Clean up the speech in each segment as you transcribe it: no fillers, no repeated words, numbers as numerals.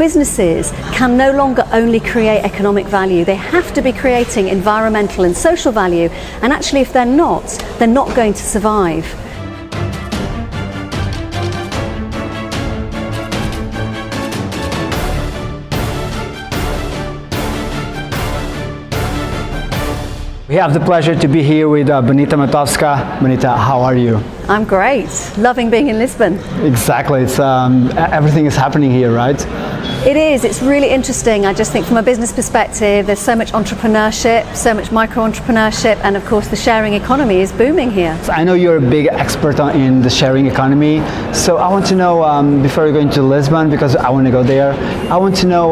businesses can no longer only create economic value, they have to be creating environmental and social value, and actually if they're not going to survive. We have the pleasure to be here with Benita Matofska. Benita, how are you? I'm great. Loving being in Lisbon. Exactly. It's everything is happening here, right? It is. It's really interesting. I just think from a business perspective, there's so much entrepreneurship, so much micro-entrepreneurship, and of course the sharing economy is booming here. So I know you're a big expert in the sharing economy. So I want to know, before you're going to Lisbon, because I want to go there, I want to know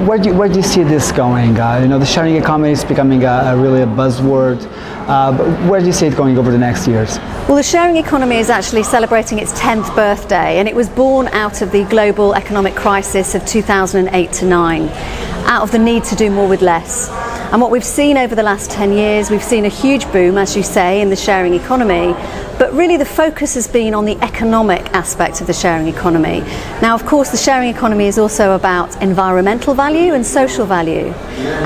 where do you see this going? The sharing economy is becoming really a buzzword. But where do you see it going over the next years? Well, the sharing economy is actually celebrating its 10th birthday, and it was born out of the global economic crisis of 2008 to 9, out of the need to do more with less. And what we've seen over the last 10 years, we've seen a huge boom, as you say, in the sharing economy, but really the focus has been on the economic aspect of the sharing economy. Now, of course, the sharing economy is also about environmental value and social value.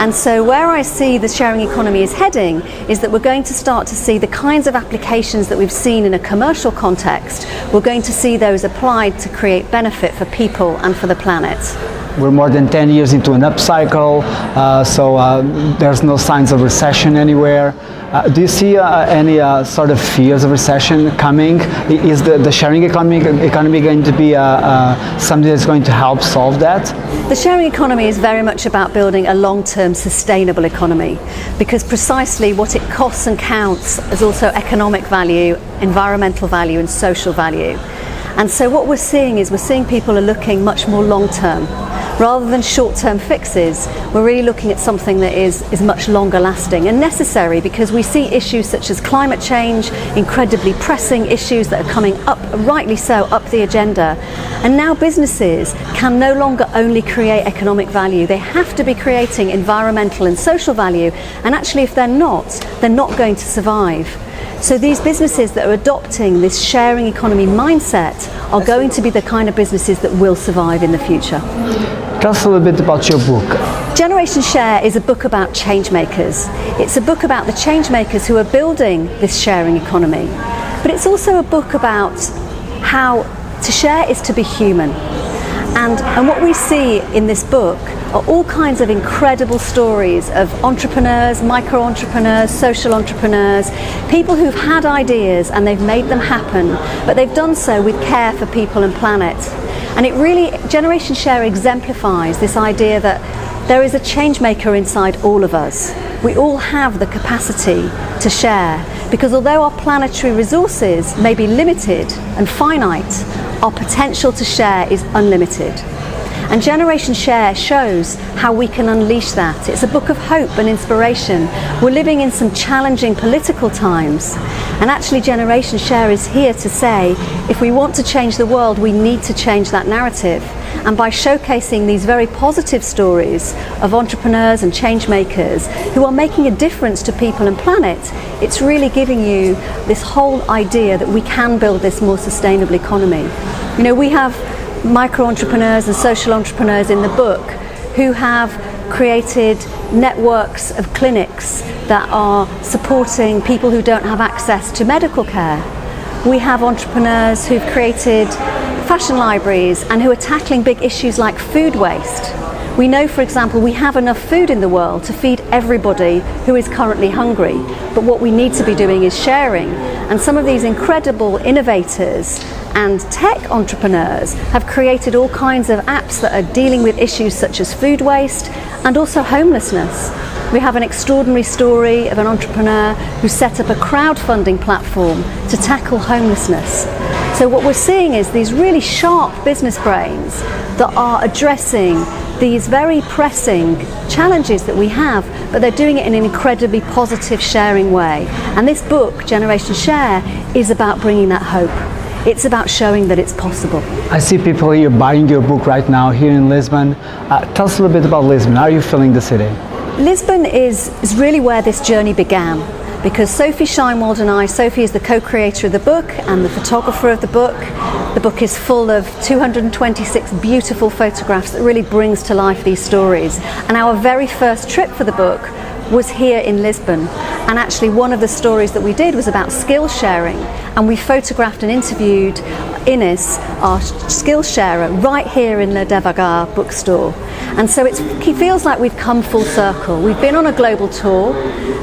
And so where I see the sharing economy is heading is that we're going to start to see the kinds of applications that we've seen in a commercial context, we're going to see those applied to create benefit for people and for the planet. We're more than 10 years into an upcycle, so there's no signs of recession anywhere. Do you see any sort of fears of recession coming? Is the sharing economy going to be something that's going to help solve that? The sharing economy is very much about building a long-term sustainable economy, because precisely what it costs and counts is also economic value, environmental value and social value. And so what we're seeing people are looking much more long-term. Rather than short-term fixes, we're really looking at something that is much longer lasting and necessary, because we see issues such as climate change, incredibly pressing issues that are coming up, rightly so, up the agenda. And now businesses can no longer only create economic value, they have to be creating environmental and social value, and actually if they're not going to survive. So these businesses that are adopting this sharing economy mindset are going to be the kind of businesses that will survive in the future. Tell us a little bit about your book. Generation Share is a book about change makers. It's a book about the change makers who are building this sharing economy. But it's also a book about how to share is to be human. And what we see in this book are all kinds of incredible stories of entrepreneurs, micro-entrepreneurs, social entrepreneurs, people who've had ideas and they've made them happen, but they've done so with care for people and planet. And it really, Generation Share exemplifies this idea that there is a change maker inside all of us. We all have the capacity to share, because although our planetary resources may be limited and finite, our potential to share is unlimited. And Generation Share shows how we can unleash that. It's a book of hope and inspiration. We're living in some challenging political times, and actually Generation Share is here to say, if we want to change the world, we need to change that narrative. And by showcasing these very positive stories of entrepreneurs and change makers who are making a difference to people and planet, it's really giving you this whole idea that we can build this more sustainable economy. We have micro-entrepreneurs and social entrepreneurs in the book who have created networks of clinics that are supporting people who don't have access to medical care. We have entrepreneurs who've created fashion libraries and who are tackling big issues like food waste. We know, for example, we have enough food in the world to feed everybody who is currently hungry, but what we need to be doing is sharing. And some of these incredible innovators and tech entrepreneurs have created all kinds of apps that are dealing with issues such as food waste and also homelessness. We have an extraordinary story of an entrepreneur who set up a crowdfunding platform to tackle homelessness. So what we're seeing is these really sharp business brains that are addressing these very pressing challenges that we have, but they're doing it in an incredibly positive, sharing way. And this book, Generation Share, is about bringing that hope. It's about showing that it's possible. I see people here buying your book right now here in Lisbon. Tell us a little bit about Lisbon. How are you feeling the city? Lisbon is really where this journey began, because Sophie Scheinwald and Sophie is the co-creator of the book and the photographer of the book. The book is full of 226 beautiful photographs that really brings to life these stories. And our very first trip for the book was here in Lisbon. And actually one of the stories that we did was about skill sharing, and we photographed and interviewed Ines, our skill sharer, right here in Le Devagar bookstore. And so it feels like we've come full circle. We've been on a global tour.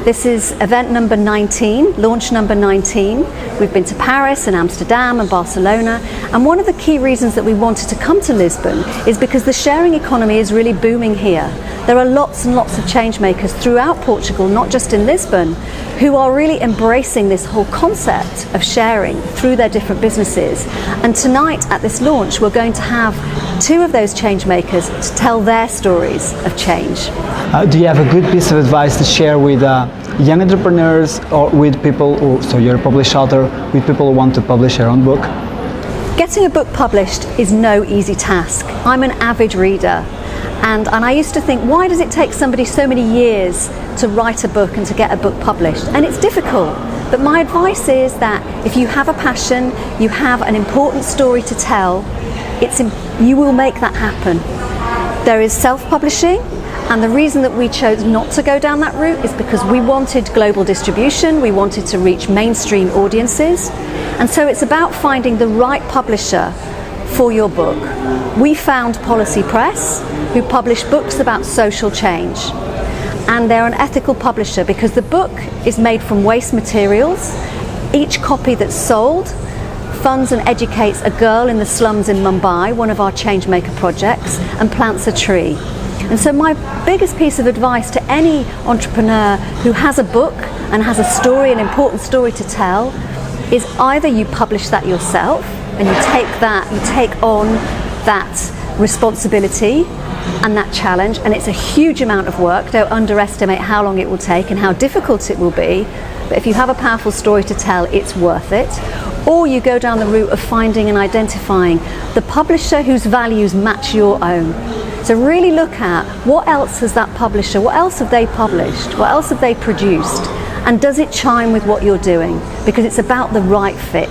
This is event number 19, launch number 19. We've been to Paris and Amsterdam and Barcelona. And one of the key reasons that we wanted to come to Lisbon is because the sharing economy is really booming here. There are lots and lots of change makers throughout Portugal, not just in Lisbon, who are really embracing this whole concept of sharing through their different businesses. And tonight at this launch, we're going to have two of those change makers to tell their stories of change. Do you have a good piece of advice to share with young entrepreneurs or with people, so you're a published author, with people who want to publish their own book? Getting a book published is no easy task. I'm an avid reader. And I used to think, why does it take somebody so many years to write a book and to get a book published? And it's difficult. But my advice is that if you have a passion, you have an important story to tell, you will make that happen. There is self-publishing, and the reason that we chose not to go down that route is because we wanted global distribution, we wanted to reach mainstream audiences, and so it's about finding the right publisher for your book. We found Policy Press, who publish books about social change, and they're an ethical publisher because the book is made from waste materials. Each copy that's sold funds and educates a girl in the slums in Mumbai, one of our changemaker projects, and plants a tree. And so my biggest piece of advice to any entrepreneur who has a book and has a story, an important story to tell, is either you publish that yourself and you take on that responsibility and that challenge, and it's a huge amount of work. Don't underestimate how long it will take and how difficult it will be, but if you have a powerful story to tell, it's worth it. Or you go down the route of finding and identifying the publisher whose values match your own. So really look at what else has that publisher, what else have they published, what else have they produced, and does it chime with what you're doing? Because it's about the right fit.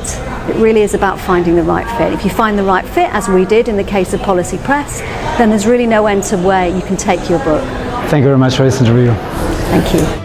It really is about finding the right fit. If you find the right fit, as we did in the case of Policy Press, then there's really no end to where you can take your book. Thank you very much for this interview. Thank you.